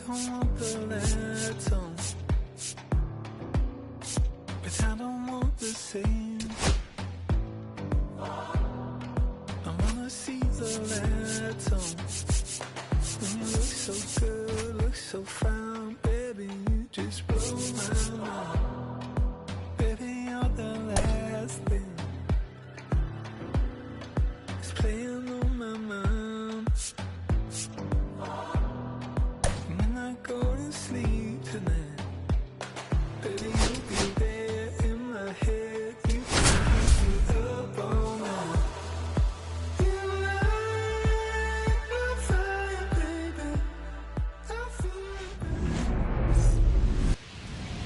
don't want the letter, but I don't want the same. I wanna see the letter. When you look so good, look so fine, baby, you just blow my mind. Baby, you're the last thing that's playing on my mind. When I go to sleep tonight, baby, you'll be there in my head. You can keep me up all night. You light my fire, baby. I feel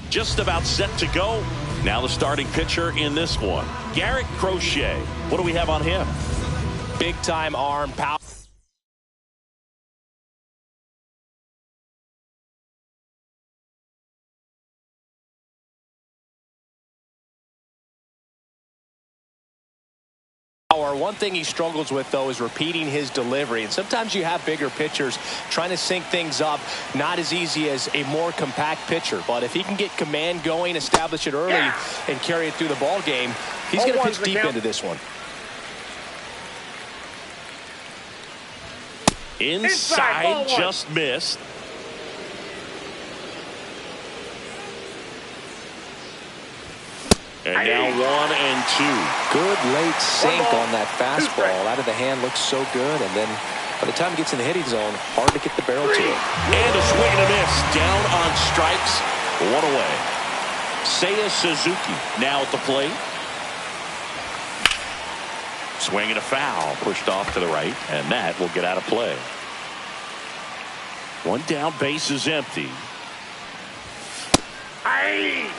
Just about set to go. Now the starting pitcher in this one, Garrett Crochet. What do we have on him? Big time arm power. One thing he struggles with, though, is repeating his delivery. And sometimes you have bigger pitchers trying to sync things up. Not as easy as a more compact pitcher. But if he can get command going, establish it early, and carry it through the ball game, he's going to pitch deep into this one. Inside, just missed. And now 1 and 2. Good late sink on that fastball. Out of the hand, looks so good. And then by the time it gets in the hitting zone, hard to get the barrel to it. And a swing and a miss. Down on strikes. 1 away. Seiya Suzuki now at the plate. Swing and a foul. Pushed off to the right. And that will get out of play. 1 down, base is empty.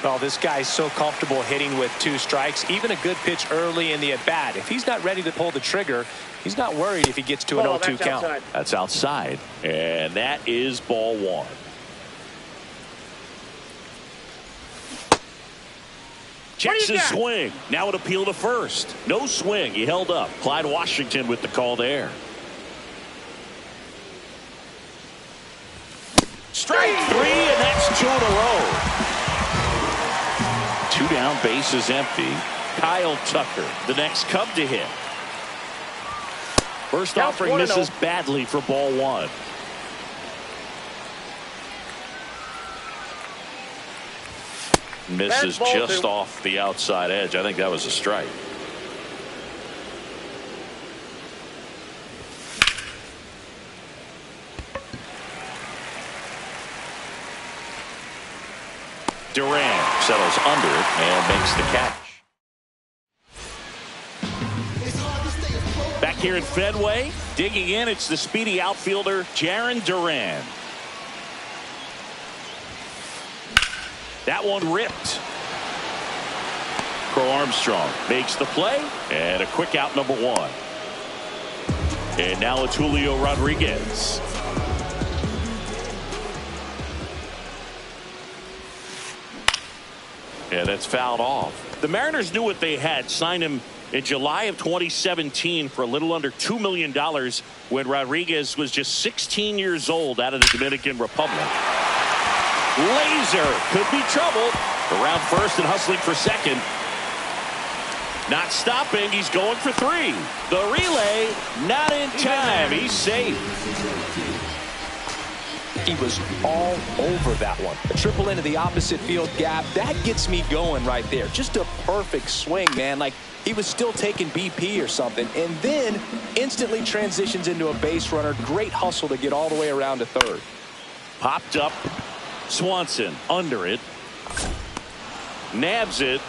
Well, this guy's so comfortable hitting with 2 strikes. Even a good pitch early in the at-bat. If he's not ready to pull the trigger, he's not worried if he gets to an 0-2 count. Outside. That's outside. And that is ball 1. Checks his swing. Now it appeal to first. No swing. He held up. Clyde Washington with the call there. Strike 3, and that's 2 in a row. 2 down, base is empty. Kyle Tucker, the next Cub to hit. First offering misses badly for ball 1. Misses just off the outside edge. I think that was a strike. Duran settles under it and makes the catch. Back here at Fenway, digging in, it's the speedy outfielder Jarren Duran. That one ripped. Crow Armstrong makes the play, and a quick out, number 1. And now it's Julio Rodriguez. Yeah, that's fouled off. The Mariners knew what they had. Signed him in July of 2017 for a little under $2 million when Rodriguez was just 16 years old out of the Dominican Republic. Laser could be trouble. Around first and hustling for second. Not stopping. He's going for 3. The relay not in time. He's safe. He was all over that one. A triple into the opposite field gap. That gets me going right there. Just a perfect swing, man. Like he was still taking BP or something. And then instantly transitions into a base runner. Great hustle to get all the way around to third. Popped up. Swanson under it. Nabs it.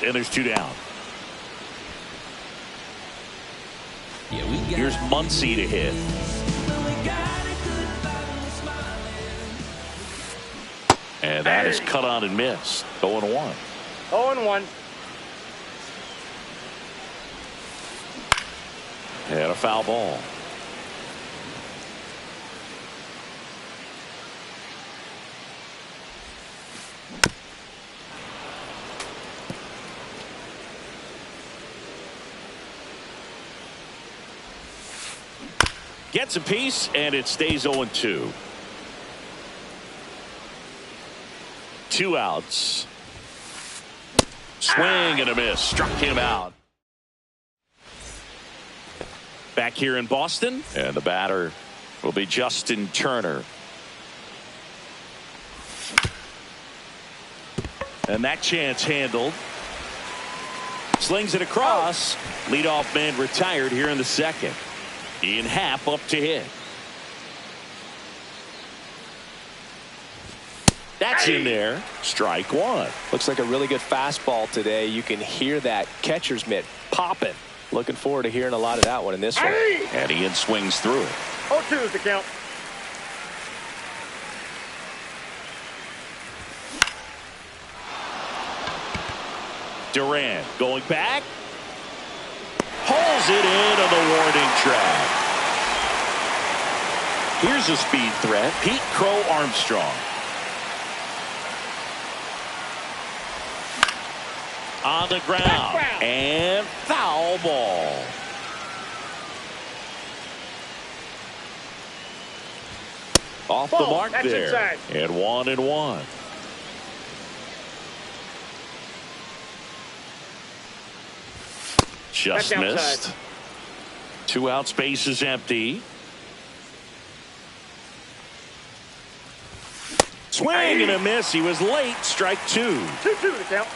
And there's 2 down. Here's Muncy to hit. And that is cut on and missed. 0-1. 0-1. And a foul ball. Gets a piece, and it stays 0-2. 2 outs. Swing and a miss. Struck him out. Back here in Boston, and the batter will be Justin Turner. And that chance handled. Slings it across. Leadoff man retired here in the second. Ian Happ up to hit. That's in there. Strike one. Looks like a really good fastball today. You can hear that catcher's mitt popping. Looking forward to hearing a lot of that one in this one. And Ian swings through it. 0-2 is the count. Duran going back. Pulls it in on the warning track. Here's a speed threat. Pete Crow Armstrong. On the ground. And foul ball. Off the mark That's there. inside. And 1-1. Just That's missed. outside. 2 outs, base is empty. Swing and a miss. He was late. Strike 2. 2-2 the count.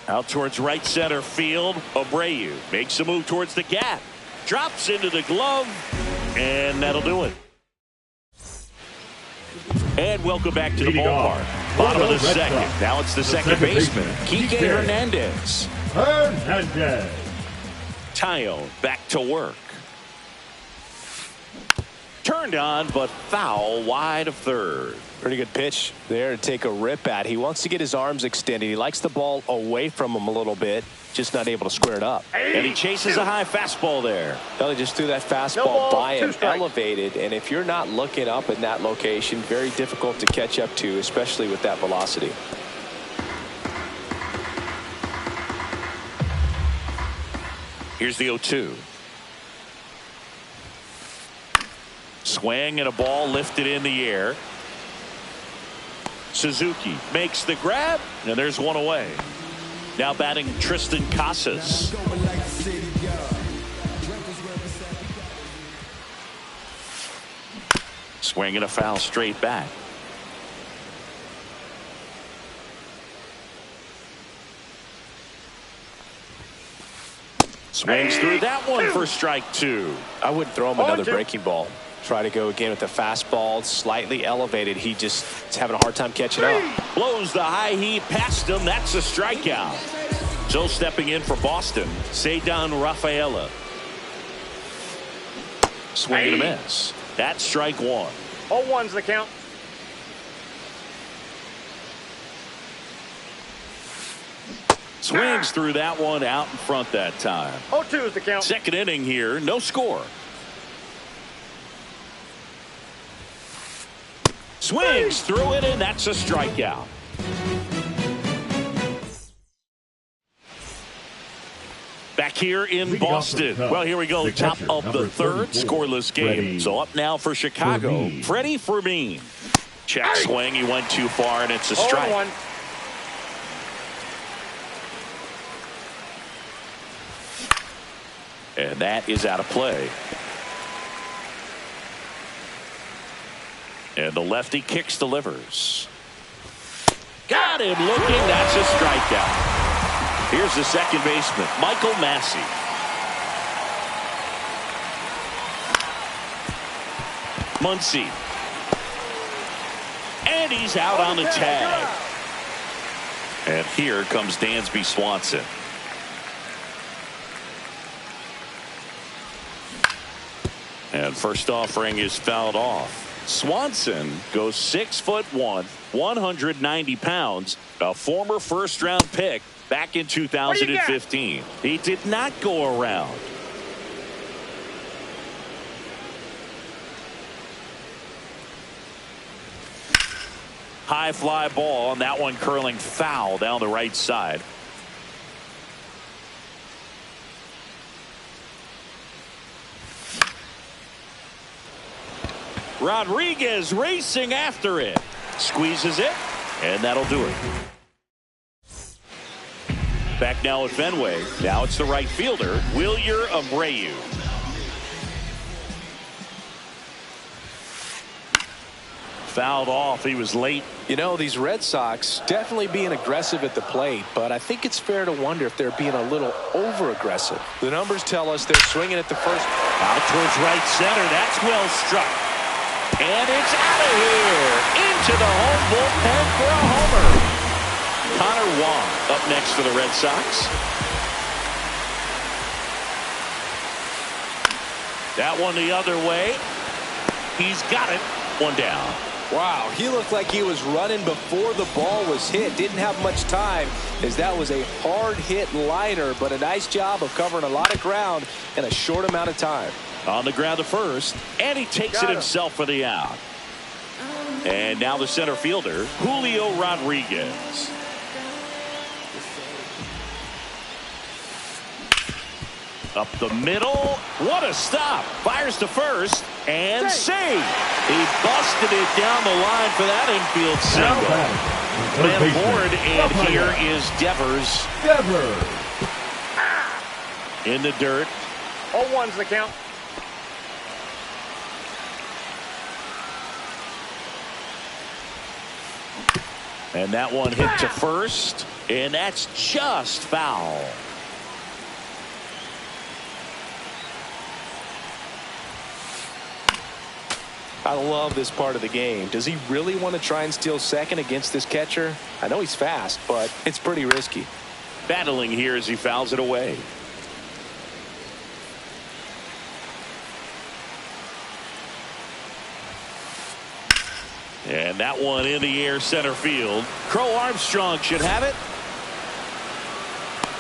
Out towards right center field. Abreu makes a move towards the gap. Drops into the glove. And that'll do it. And welcome back to the Leading off, ballpark. Bottom of the Red second. Sox. Now it's the second second baseman, baseman, Kike Kike Hernandez. Hernandez. Tyone back to work. Turned on, but foul wide of third. Pretty good pitch there to take a rip at. He wants to get his arms extended. He likes the ball away from him a little bit. Just not able to square it up. And he chases a high fastball there. Well, he just threw that fastball No ball, by 2 him, strikes. elevated. And if you're not looking up in that location, very difficult to catch up to, especially with that velocity. Here's the 0-2. Swing and a ball lifted in the air. Suzuki makes the grab, and there's one away. Now batting Tristan Casas. Swing and a foul straight back. Swings through that one for strike 2. I wouldn't throw him another 0-2. breaking ball. Try to go again with the fastball, slightly elevated. He just is having a hard time catching up. Blows the high heat past him. That's a strikeout. So stepping in for Boston, Cedar Rafaela. Swing and a miss. That's strike 1. 0-1's the count. Swings through that one out in front that time. 0-2 is the count. Second inning here, no score. Swings through it, and that's a strikeout. Back here in Leading off Boston. the top, Well, here we go. the Top catcher, of the number third, 34, scoreless game. Freddie So up now for Chicago, Fermin. Freddie Fermin. Check swing. He went too far, and it's a strike. 0-1. And that is out of play. And the lefty kicks, delivers. Got him looking. That's a strikeout. Here's the second baseman, Michael Massey. Muncy. And he's out on the tag. And here comes Dansby Swanson. And first offering is fouled off. Swanson goes 6'1", 190 pounds, a former first-round pick back in 2015. He did not go around. High fly ball, and that one curling foul down the right side. Rodriguez racing after it. Squeezes it, and that'll do it. Back now at Fenway. Now it's the right fielder, Wilyer Abreu. Fouled off. He was late. You know, these Red Sox definitely being aggressive at the plate, but I think it's fair to wonder if they're being a little over-aggressive. The numbers tell us they're swinging at the first. Out towards right center. That's well struck. And it's out of here. Into the home bullpen for a homer. Connor Wong up next for the Red Sox. That one the other way. He's got it. One down. Wow, he looked like he was running before the ball was hit. Didn't have much time as that was a hard hit liner, but a nice job of covering a lot of ground in a short amount of time. On the ground to first, and he takes it himself for the out. And now the center fielder, Julio Rodriguez. Up the middle. What a stop. Fires to first and save. He busted it down the line for that infield single. Man aboard, and here is Devers. In the dirt. 0-1's the count. And that one hit to first, and that's just foul. I love this part of the game. Does he really want to try and steal second against this catcher? I know he's fast, but it's pretty risky. Battling here as he fouls it away. And that one in the air center field. Crow Armstrong should have it.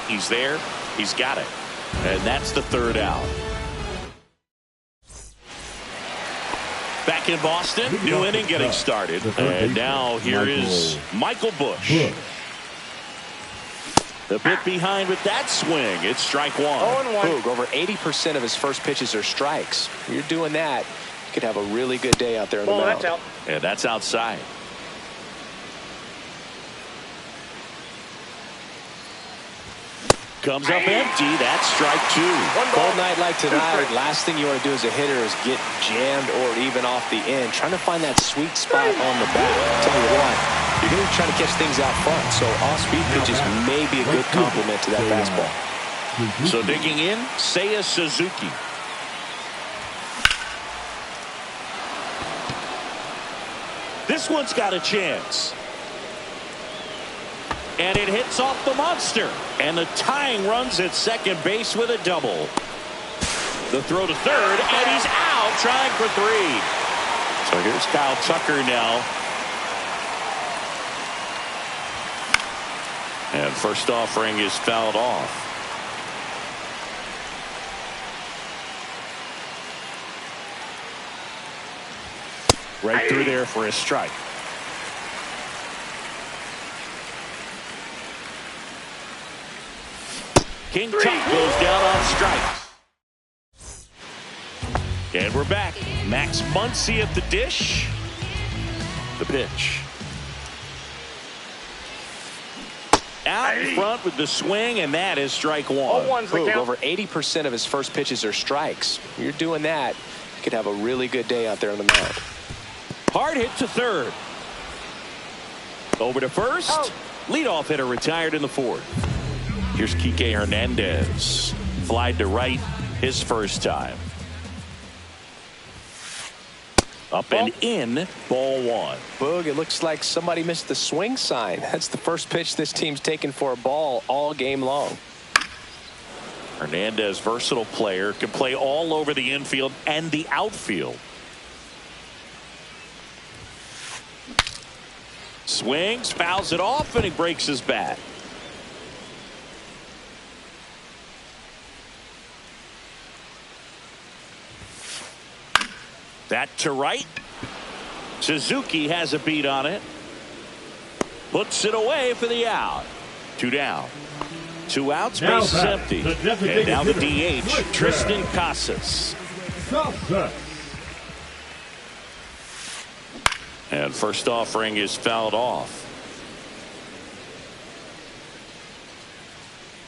He's there. He's got it. And that's the third out. Back in Boston, new inning getting started. And now here is Michael Busch. A bit behind with that swing. It's strike one. 0-1. Boog, over 80% of his first pitches are strikes. You're doing that, you could have a really good day out there in the mound. That's out. And that's outside. Comes up empty. That's strike two. Cold night like tonight, last thing you want to do as a hitter is get jammed or even off the end. Trying to find that sweet spot on the bat. Tell you what, you're going to try to catch things out front, so off-speed pitches may be a good complement to that fastball. So digging in, Seiya Suzuki. This one's got a chance. And it hits off the monster. And the tying runs at second base with a double. The throw to third, and he's out trying for three. So here's Kyle Tucker now. And first offering is fouled off. Right through there for a strike. King Tut goes down on strikes. And we're back. Max Muncy at the dish. The pitch. Out in front with the swing, and that is strike one. 0-1's the count. Over 80% of his first pitches are strikes. You're doing that, you could have a really good day out there on the mound. Hard hit to third. Over to first. Leadoff hitter retired in the fourth. Here's Kike Hernandez. Flied to right his first time. Up and in, ball one. Boog, it looks like somebody missed the swing sign. That's the first pitch this team's taken for a ball all game long. Hernandez, versatile player, can play all over the infield and the outfield. Swings, fouls it off, and he breaks his bat. That to right. Suzuki has a beat on it. Puts it away for the out. Two down. Two outs, base is empty. And now the DH, Triston Casas. And first offering is fouled off.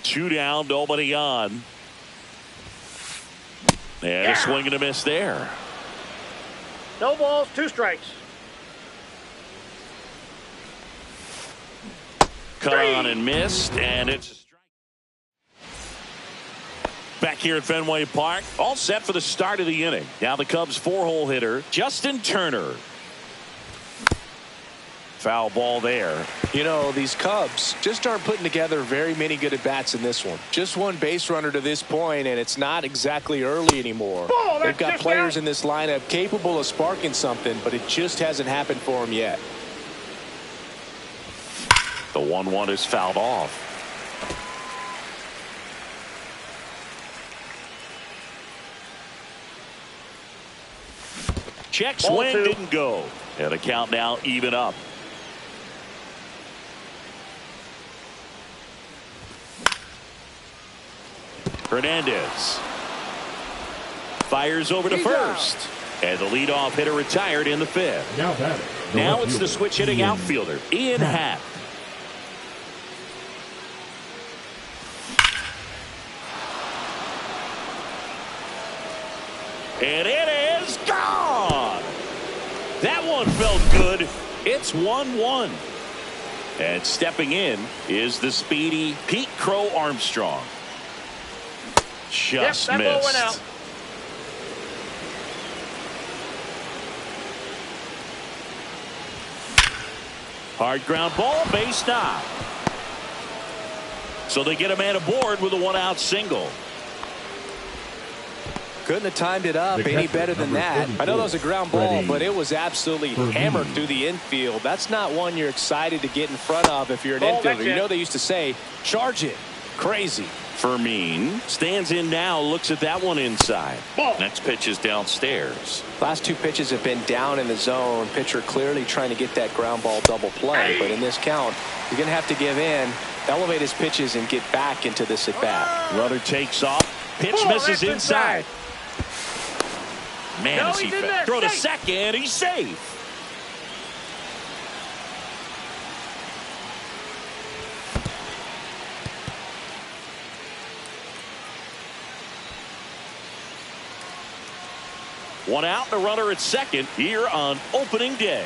2 down, nobody on. And a swing and a miss there. No balls, 2 strikes. Cut on and missed, and it's a strike. Back here at Fenway Park, all set for the start of the inning. Now the Cubs 4-hole hitter, Justin Turner. Foul ball there. You know, these Cubs just aren't putting together very many good at-bats in this one. Just one base runner to this point, and it's not exactly early anymore. Ball, They've got just players out. in this lineup capable of sparking something, but it just hasn't happened for them yet. The 1-1 is fouled off. Check Ball swing 2. didn't go. And the count now even up. Hernandez fires over to He's first. And the leadoff hitter retired in the 5th. Now batting. Now it's the switch hitting outfielder, Ian Happ. And it is gone. That one felt good. It's 1-1. And stepping in is the speedy Pete Crow Armstrong. Just that ball missed. went out. Hard ground ball, base knock. So they get a man aboard with a 1-out single. Couldn't have timed it up The any catcher, better than number that. I know that was a ground ball, Freddie but it was absolutely Freddie. hammered through the infield. That's not one you're excited to get in front of if you're an Ball, infielder. that's You it. know they used to say, charge it. Crazy. Fermin stands in now, looks at that one inside. Ball. Next pitch is downstairs. Last 2 pitches have been down in the zone. Pitcher clearly trying to get that ground ball double play. But in this count, you're going to have to give in, elevate his pitches, and get back into this at bat. Runner takes off. Pitch Ball, misses that's inside. Man, No, is he he's in fast. there. Throw to Safe. second. He's safe. One out, and a runner at second here on opening day.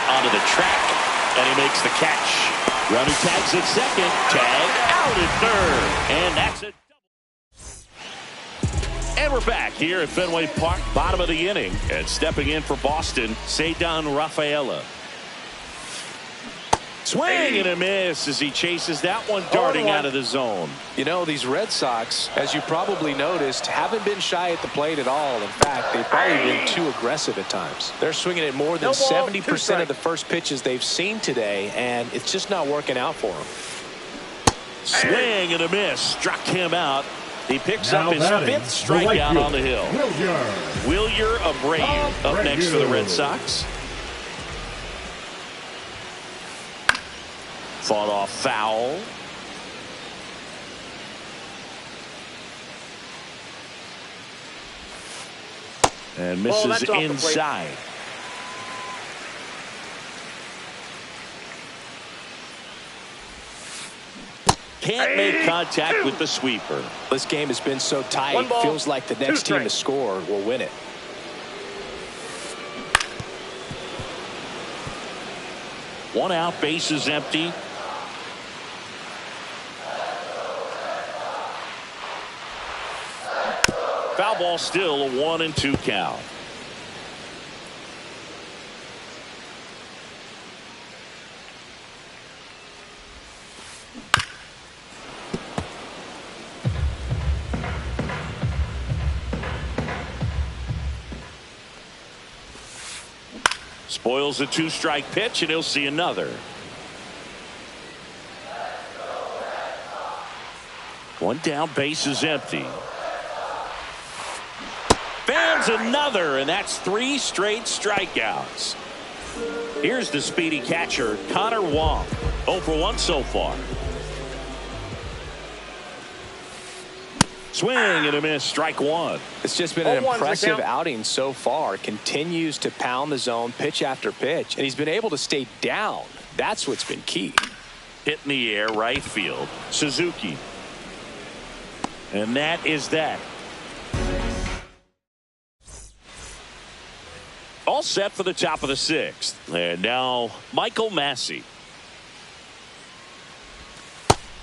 Onto the track, and he makes the catch. Runner tags at second, tag out at third, and that's it. And we're back here at Fenway Park, bottom of the inning, and stepping in for Boston, Ceddanne Rafaela. Swing and a miss as he chases that one darting out of the zone. You know, these Red Sox, as you probably noticed, haven't been shy at the plate at all. In fact, they've probably been too aggressive at times. They're swinging at more than No ball, 70% 2 strikes. of the first pitches they've seen today, and it's just not working out for them. Swing and a miss. Struck him out. He picks Now up his batting, 5th the right strikeout on the hill. Willier. Wilyer Abreu up next for the Red Sox. Fought off foul. And misses that's off the plate. inside. Can't make contact with the sweeper. This game has been so tight, 1 ball, feels like the 2 next team to strikes. score will win it. One out, base is empty. Foul ball, still a 1-2 count. Spoils a 2-strike pitch, and he'll see another. One down, base is empty. Fans another, and that's 3 straight strikeouts. Here's the speedy catcher, Connor Wong. 0 for 1 so far. Swing and a miss, strike one. It's just been an 0-1's the impressive count. outing so far. Continues to pound the zone pitch after pitch, and he's been able to stay down. That's what's been key. Hit in the air, right field. Suzuki. And that is that. All set for the top of the sixth. And now Michael Massey.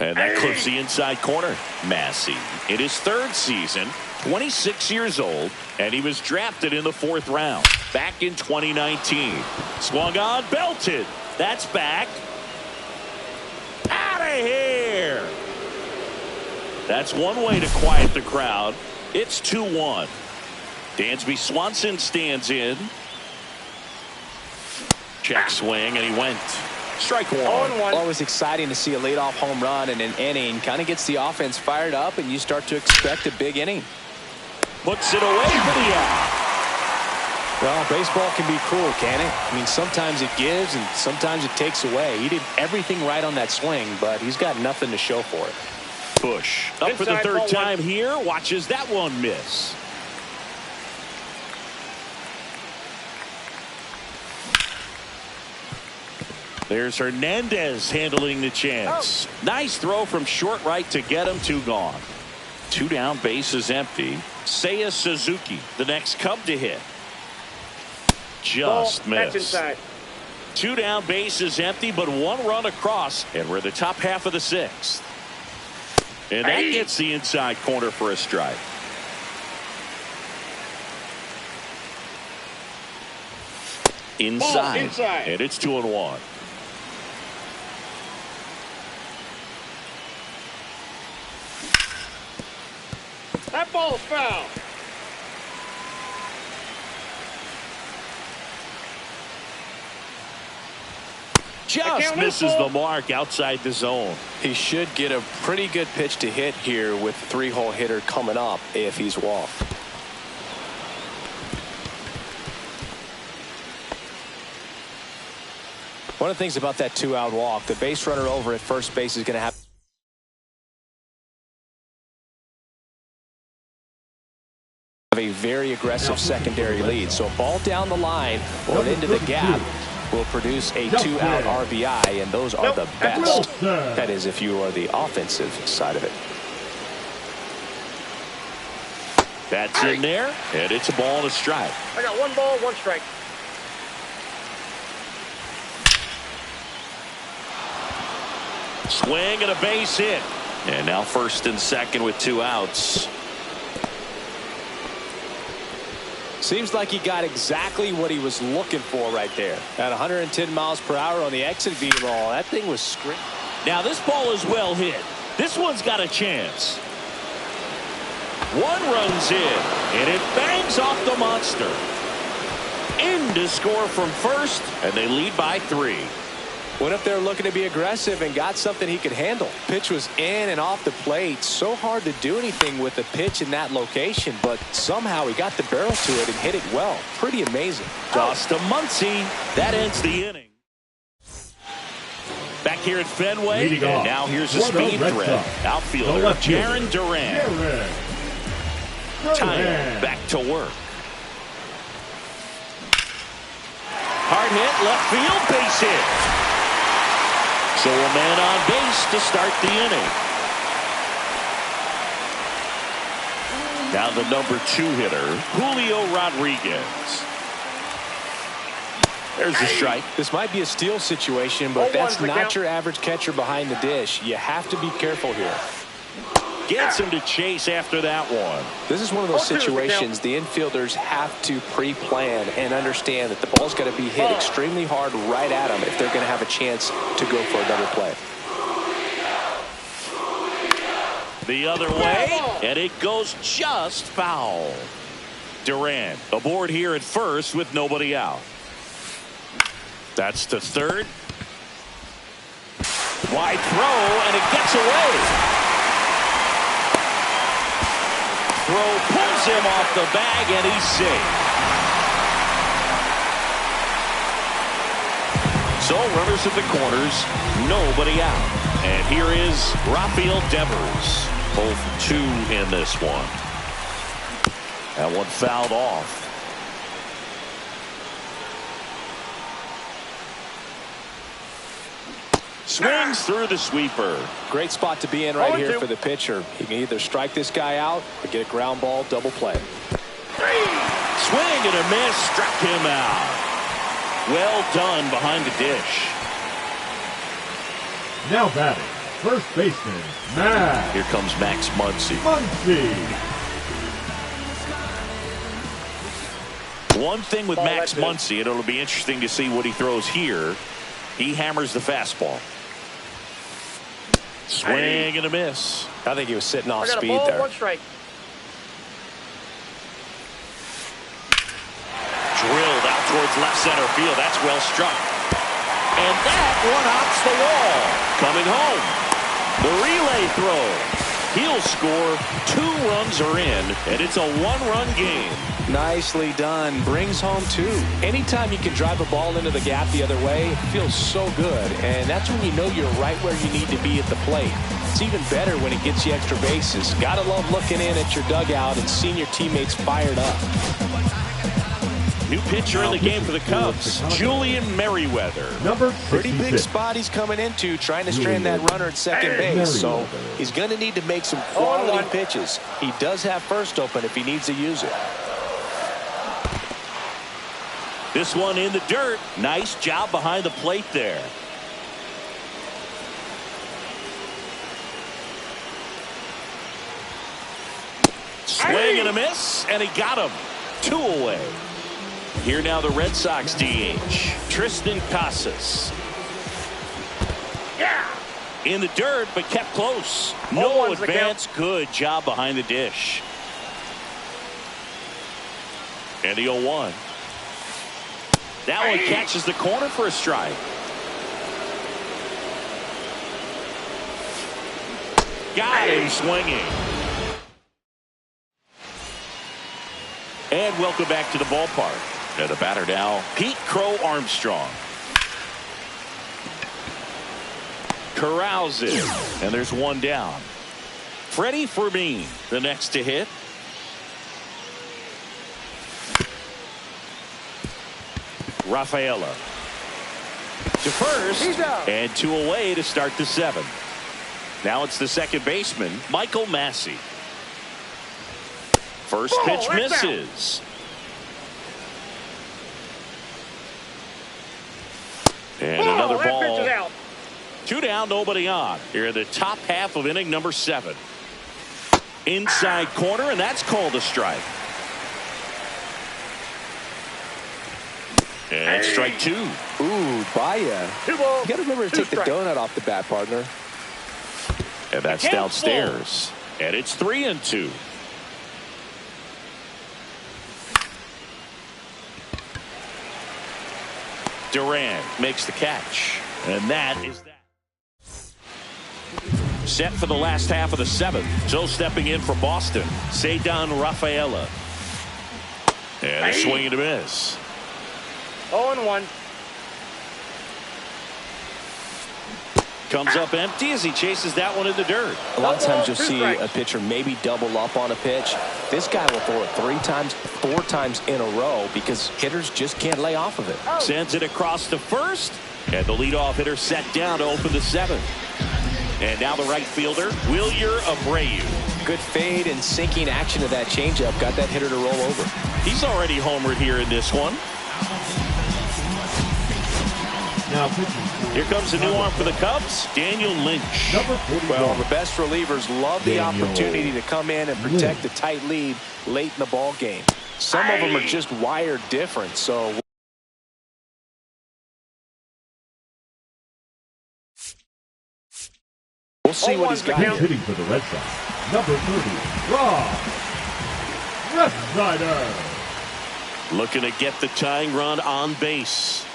And that clips the inside corner. Massey in his third season, 26 years old, and he was drafted in the 4th round back in 2019. Swung on, belted. That's back. Out of here. That's one way to quiet the crowd. It's 2-1. Dansby Swanson stands in. Check swing, and he went. Strike one. 0-1. Always exciting to see a leadoff home run in an inning. Kind of gets the offense fired up, and you start to expect a big inning. Puts it away for the out. Well, baseball can be cruel, can it? I mean, sometimes it gives and sometimes it takes away. He did everything right on that swing, but he's got nothing to show for it. Bush up for the Inside, third ball time one. here. Watches that one miss. There's Hernandez handling the chance. Nice throw from short right to get him. 2 gone. 2 down, bases empty. Seiya Suzuki, the next Cub to hit. Just Ball, that's missed. inside. 2 down, bases empty, but 1 run across, and we're in the top half of the 6th. And that gets the inside corner for a strike. Inside. inside. And it's 2-1. That ball's foul. Just count misses is the full. mark outside the zone. He should get a pretty good pitch to hit here with the 3-hole hitter coming up if he's walked. One of the things about that 2-out walk, the base runner over at first base is going to have a very aggressive secondary lead. So a ball down the line or into the gap will produce a 2-out RBI, and those are the best. That is, if you are the offensive side of it. That's in there, and it's a ball and a strike. I got 1 ball, 1 strike. Swing and a base hit. And now first and second with 2 outs. Seems like he got exactly what he was looking for right there. At 110 miles per hour on the exit beam ball, that thing was screaming. Now this ball is well hit. This one's got a chance. 1 runs in, and it bangs off the monster. In to score from first, and they lead by 3. Went up there looking to be aggressive and got something he could handle. Pitch was in and off the plate. So hard to do anything with a pitch in that location, but somehow he got the barrel to it and hit it well. Pretty amazing. Toss to Muncy. That ends the inning. Back here at Fenway, Leading and off now here's a for the speed Red threat. Sox, Outfielder the left fielder, Jaron Duran. Time back to work. Hard hit, left field, base hit. So a man on base to start the inning. Now the number 2 hitter, Julio Rodriguez. There's a strike. This might be a steal situation, but 0-1's that's the not count. your average catcher behind the dish. You have to be careful here. Gets him to chase after that one. This is one of those 0-2's the situations the infielders have to pre-plan and understand that the ball's got to be hit extremely hard right at them if they're going to have a chance to go for another play. The other way, and it goes just foul. Duran aboard here at first with nobody out. That's to third. Wide throw, and it gets away. Throw pulls him off the bag, and he's safe. So runners at the corners, nobody out. And here is Rafael Devers. Both 2 in this one. That one fouled off. Swings through the sweeper. Great spot to be in right here for the pitcher. He can either strike this guy out or get a ground ball double play. Swing and a miss, struck him out. Well done behind the dish. Now batting, first baseman, Max Here comes Max Muncy. Muncy. One thing with Max Muncy, and it'll be interesting to see what he throws here. He hammers the fastball. Swing and a miss. I think he was sitting off I got a speed ball, there. 1 strike. Drilled out towards left center field. That's well struck. And that one hops the wall. Coming home. The relay throw. He'll score. 2 runs are in, and it's a 1-run game. Nicely done. Brings home 2. Anytime you can drive a ball into the gap the other way, it feels so good. And that's when you know you're right where you need to be at the plate. It's even better when it gets you extra bases. Gotta love looking in at your dugout and seeing your teammates fired up. New pitcher in the game for the Cubs, Julian Merriweather. Number Pretty big 66. spot he's coming into, trying to strand that runner at second base. So he's going to need to make some quality pitches. He does have first open if he needs to use it. This one in the dirt. Nice job behind the plate there. Swing and a miss, and he got him. 2 away. Here now the Red Sox DH, Tristan Casas. Yeah. In the dirt, but kept close. No advance. Good job behind the dish. And the 0-1. That one catches the corner for a strike. Got him swinging. And welcome back to the ballpark. And the batter now, Pete Crow Armstrong. Corrals it. And there's 1 down. Freddie Fermin, the next to hit. Rafaela to first, and 2 away to start the 7th. Now it's the second baseman, Michael Massey. First pitch misses. And another ball. 2 down, nobody on. Here in the top half of inning number 7. Inside corner, and that's called a strike. And strike 2. Ooh, Baya. 2 balls. You got to remember to take the donut off the bat, partner. And that's downstairs. And it's 3-2. Duran makes the catch. And that is that. Set for the last half of the 7th. So stepping in for Boston, Ceddanne Rafaela. And a swing and a miss. 0-1. Comes up empty as he chases that one in the dirt. A lot of times you'll see a pitcher maybe double up on a pitch. This guy will throw it 3 times, 4 times in a row because hitters just can't lay off of it. Sends it across to first. And the leadoff hitter set down to open the 7th. And now the right fielder, Wilyer Abreu. Good fade and sinking action of that changeup got that hitter to roll over. He's already homered here in this one. Now pitching. Here comes a new arm for the Cubs, Daniel Lynch. Number 41. Well, the best relievers love the Daniel opportunity to come in and protect a tight lead late in the ball game. Some of them are just wired different, so we'll see what he's got He's here. hitting for the Red Sox. Number 30, Rob Refsnyder. Looking to get the tying run on base.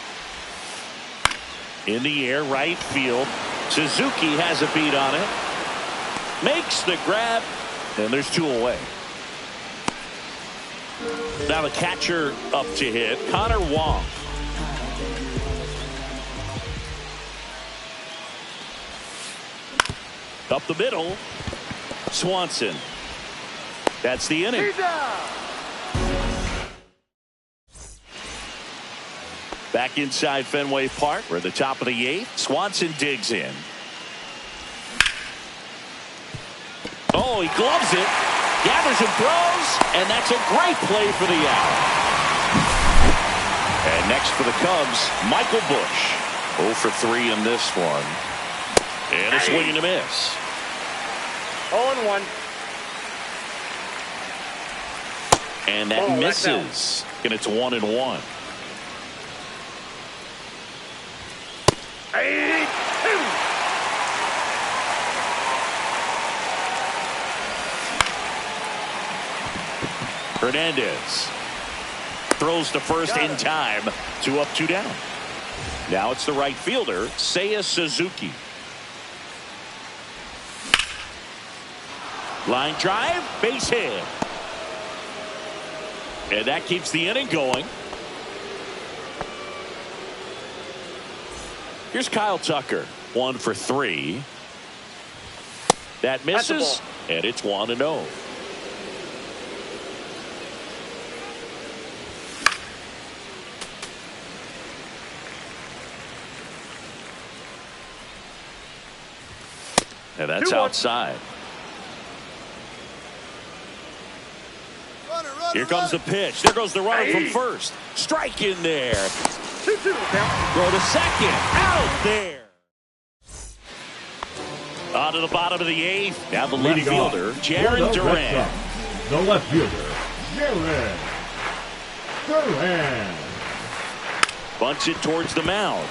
In the air, right field. Suzuki has a beat on it. Makes the grab. And there's 2 away. Now the catcher up to hit, Connor Wong. Up the middle. Swanson. That's the inning. Back inside Fenway Park. We're at the top of the 8th. Swanson digs in. Oh, he gloves it. Gathers and throws. And that's a great play for the out. And next for the Cubs, Michael Busch. 0 for 3 in this one. And a swing and a miss. 0-1. And that misses. And it's 1-1. Hernandez throws to first in time. 2 up, 2 down. Now it's the right fielder, Seiya Suzuki. Line drive, base hit. And that keeps the inning going. Here's Kyle Tucker, 1 for 3. That misses, and it's 1-0. And that's outside. Here comes the pitch. There goes the runner from first. Strike in there. 2-2 Throw to second. Out there. On to the bottom of the 8th. Now the leading fielder, Jarren Duran. The left fielder, Jarren Duran. Bunts it towards the mound.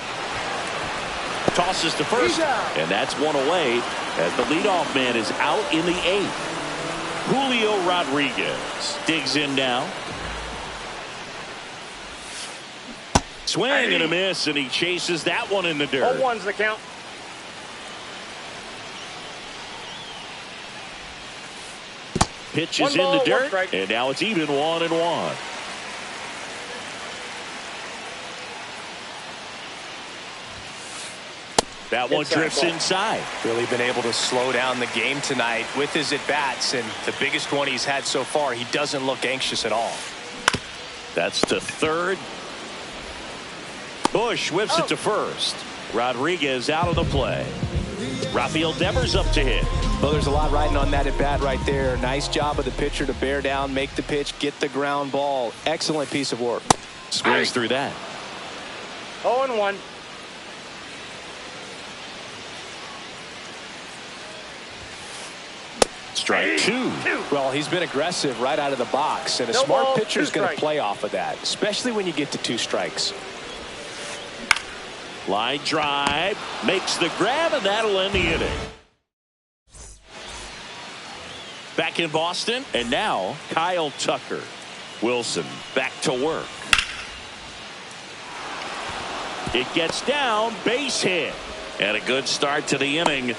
Tosses to first. And that's one away as the leadoff man is out in the 8th. Julio Rodriguez digs in now. Swing and a miss, and he chases that one in the dirt. 0-1's the count. Pitch is in the dirt, and now it's even 1-1. That one drifts inside. Really been able to slow down the game tonight with his at-bats, and the biggest one he's had so far, he doesn't look anxious at all. That's to third. Busch whips it to first. Rodriguez out of the play. Rafael Devers up to hit. Well, there's a lot riding on that at-bat right there. Nice job of the pitcher to bear down, make the pitch, get the ground ball. Excellent piece of work. Squeeze through that. 0-1. Strike 2. Well, he's been aggressive right out of the box, and a smart pitcher is going to play off of that, especially when you get to 2 strikes. Line drive, makes the grab, and that'll end the inning. Back in Boston, and now Kyle Tucker. Wilson back to work. It gets down, base hit, and a good start to the inning.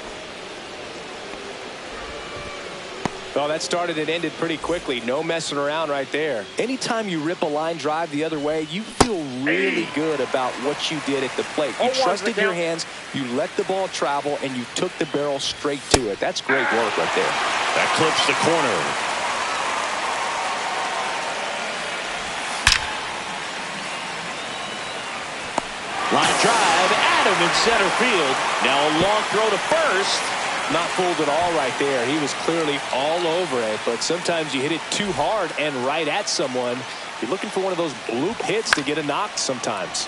Well, that started and ended pretty quickly. No messing around right there. Anytime you rip a line drive the other way, you feel really good about what you did at the plate. You trusted your hands, you let the ball travel, and you took the barrel straight to it. That's great work right there. That clips the corner. Line drive, Adam in center field. Now a long throw to first. Not fooled at all right there. He was clearly all over it, but sometimes you hit it too hard and right at someone. You're looking for one of those bloop hits to get a knock sometimes.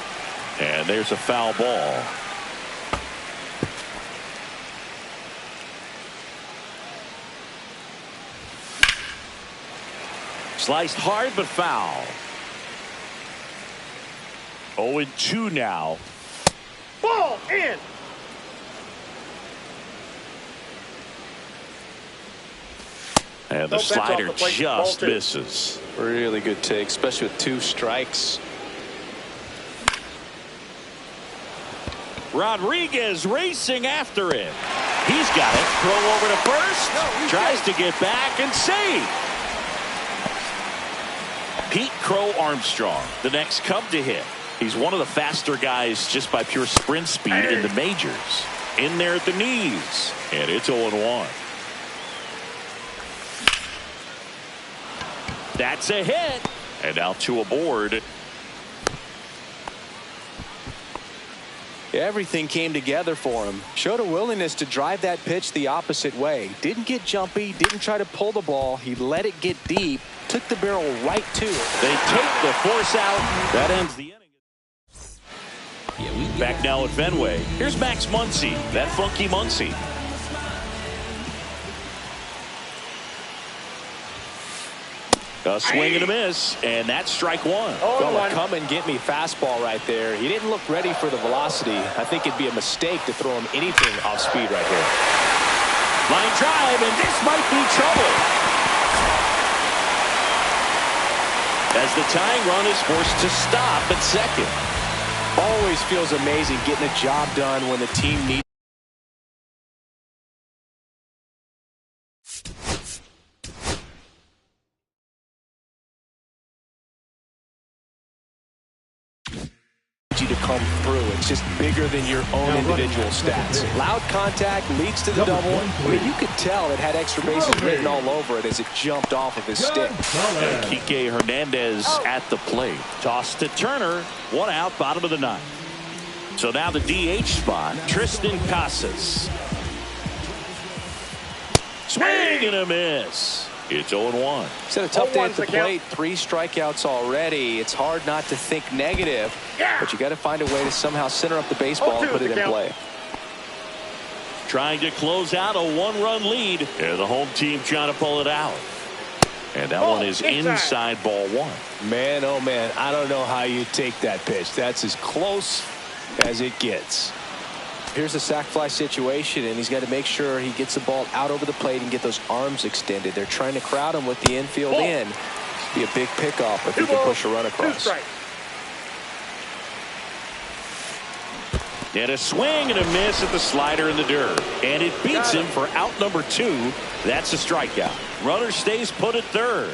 And there's a foul ball. Sliced hard but foul. 0-2 now. Ball in. And the slider just misses. Really good take, especially with 2 strikes. Rodriguez racing after it. He's got it. Throw over to first. Tries to get back and save. Pete Crow Armstrong, the next Cub to hit. He's one of the faster guys just by pure sprint speed in the majors. In there at the knees. And it's 0-1. That's a hit. And now 2 aboard. Everything came together for him. Showed a willingness to drive that pitch the opposite way. Didn't get jumpy, didn't try to pull the ball. He let it get deep, took the barrel right to it. They take the force out. That ends the inning. Back now at Fenway. Here's Max Muncy, that funky Muncy. A swing and a miss, and that's strike 1. Well, a come and get me fastball right there. He didn't look ready for the velocity. I think it'd be a mistake to throw him anything off speed right here. Line drive, and this might be trouble. As the tying run is forced to stop at second. Always feels amazing getting a job done when the team needs. You to come through. It's just bigger than your own individual stats. Loud contact leads to the double. I mean, you could tell it had extra bases written all over it as it jumped off of his stick. Kike Hernandez at the plate. Toss to Turner. 1 out, bottom of the 9th. So now the DH spot, Tristan Casas. Swing and a miss. It's 0-1. He's had a tough day at the plate. 3 strikeouts already. It's hard not to think negative, but you got to find a way to somehow center up the baseball and put it in play. Trying to close out a 1-run lead. And the home team trying to pull it out. And that one is inside ball 1. Man, oh man, I don't know how you take that pitch. That's as close as it gets. Here's a sac fly situation, and he's got to make sure he gets the ball out over the plate and get those arms extended. They're trying to crowd him with the infield in. Be a big pickoff if he can push a run across. And a swing and a miss at the slider in the dirt. And it beats him for out number 2. That's a strikeout. Runner stays put at third.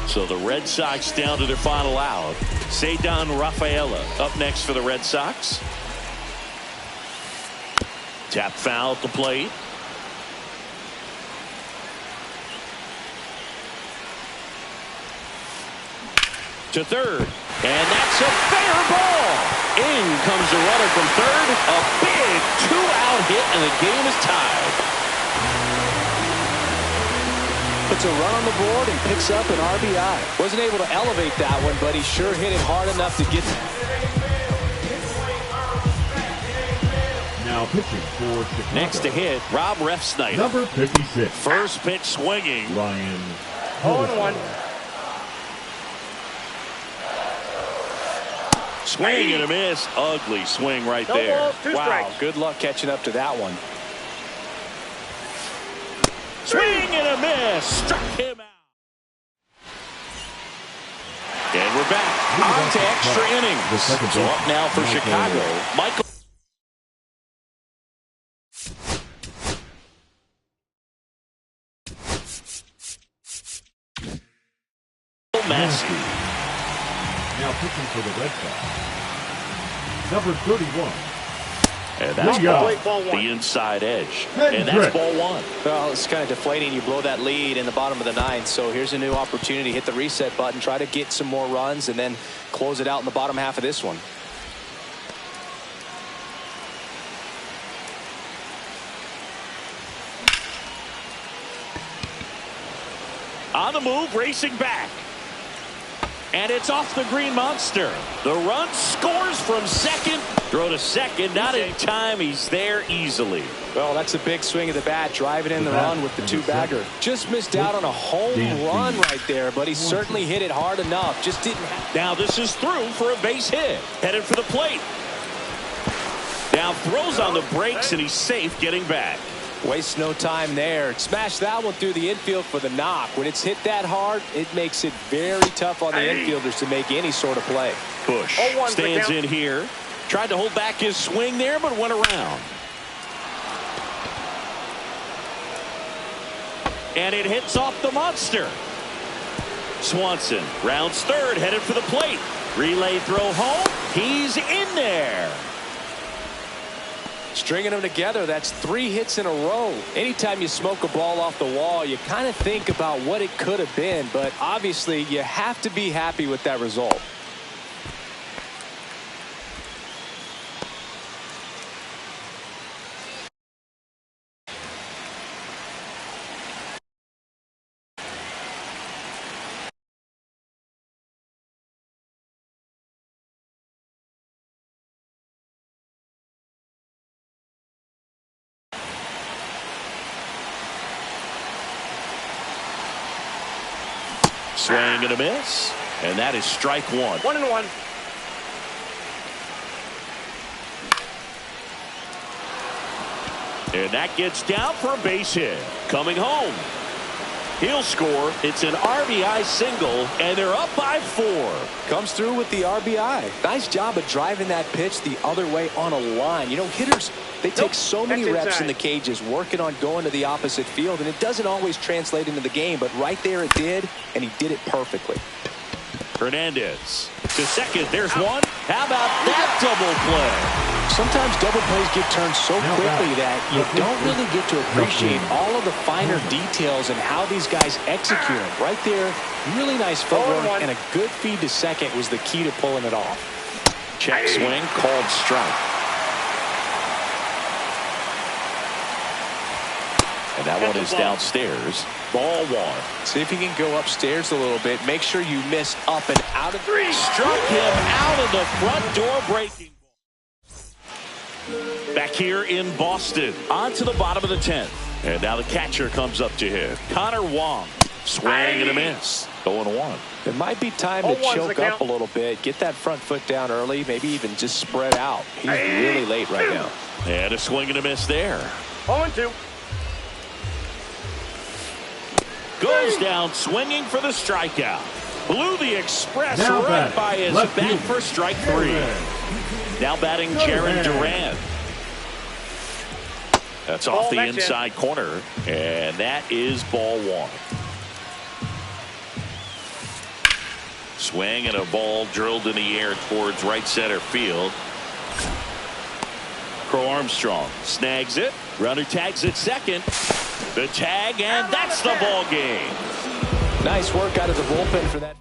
So the Red Sox down to their final out. Ceddanne Rafaela up next for the Red Sox. Tap foul at the plate. To third. And that's a fair ball. In comes the runner from third. A big 2-out hit, and the game is tied. Puts a run on the board and picks up an RBI. Wasn't able to elevate that one, but he sure hit it hard enough to get. Now pitching for Chicago. Next to hit, Rob Refsnyder. Number 56. First pitch swinging. Ryan. 0-1. Swing and a miss. Ugly swing right there. Wow, good luck catching up to that one. Swing and a miss. Struck him out. And we're back on to extra innings. So up now for Chicago, Michael Maskey. Now pitching for the Red Sox. Number 31. And that's the inside edge. And that's ball 1. Well, it's kind of deflating. You blow that lead in the bottom of the 9th. So here's a new opportunity. Hit the reset button. Try to get some more runs and then close it out in the bottom half of this one. On the move, racing back. And it's off the Green Monster. The run scores from second. Throw to second. Not in time. He's there easily. Well, that's a big swing of the bat. Driving in the run with the 2-bagger. Just missed out on a home run right there, but he certainly hit it hard enough. Just didn't have. Now this is through for a base hit. Headed for the plate. Now throws on the brakes, and he's safe getting back. Wastes no time there. Smash that one through the infield for the knock. When it's hit that hard, it makes it very tough on the infielders to make any sort of play. Bush stands in here. Tried to hold back his swing there, but went around. And it hits off the Monster. Swanson rounds third, headed for the plate. Relay throw home. He's in there. Stringing them together, that's 3 hits in a row. Anytime you smoke a ball off the wall, you kind of think about what it could have been, but obviously you have to be happy with that result. Swing and a miss. And that is strike 1. 1-1. And that gets down for a base hit. Coming home. He'll score. It's an RBI single, and they're up by 4. Comes through with the RBI. Nice job of driving that pitch the other way on a line. You know, hitters, they take so many That's reps inside. in the cages working on going to the opposite field, and it doesn't always translate into the game, but right there it did, and he did it perfectly. Hernandez to second. There's one. How about that double play? Sometimes double plays get turned so quickly that you don't really get to appreciate all of the finer details and how these guys execute them. Right there, really nice footwork, and a good feed to second was the key to pulling it off. Check swing, called strike. And that one is downstairs. Ball 1. See if you can go upstairs a little bit. Make sure you miss up and out of 3. Struck him out of the front door breaking. Back here in Boston. On to the bottom of the 10th. And now the catcher comes up to hit. Connor Wong. Swing and a miss. 0-1. It might be time to choke up a little bit. Get that front foot down early. Maybe even just spread out. He's really late right now. And a swing and a miss there. 0-2. Goes down swinging for the strikeout. Blew the express Now right batting, by his left bat field, for strike 3. Now batting Jaron Duran. That's off the inside corner. And that is ball 1. Swing and a ball drilled in the air towards right center field. Crow Armstrong snags it. Runner tags it second. The tag, and that's the ball game. Nice work out of the bullpen for that.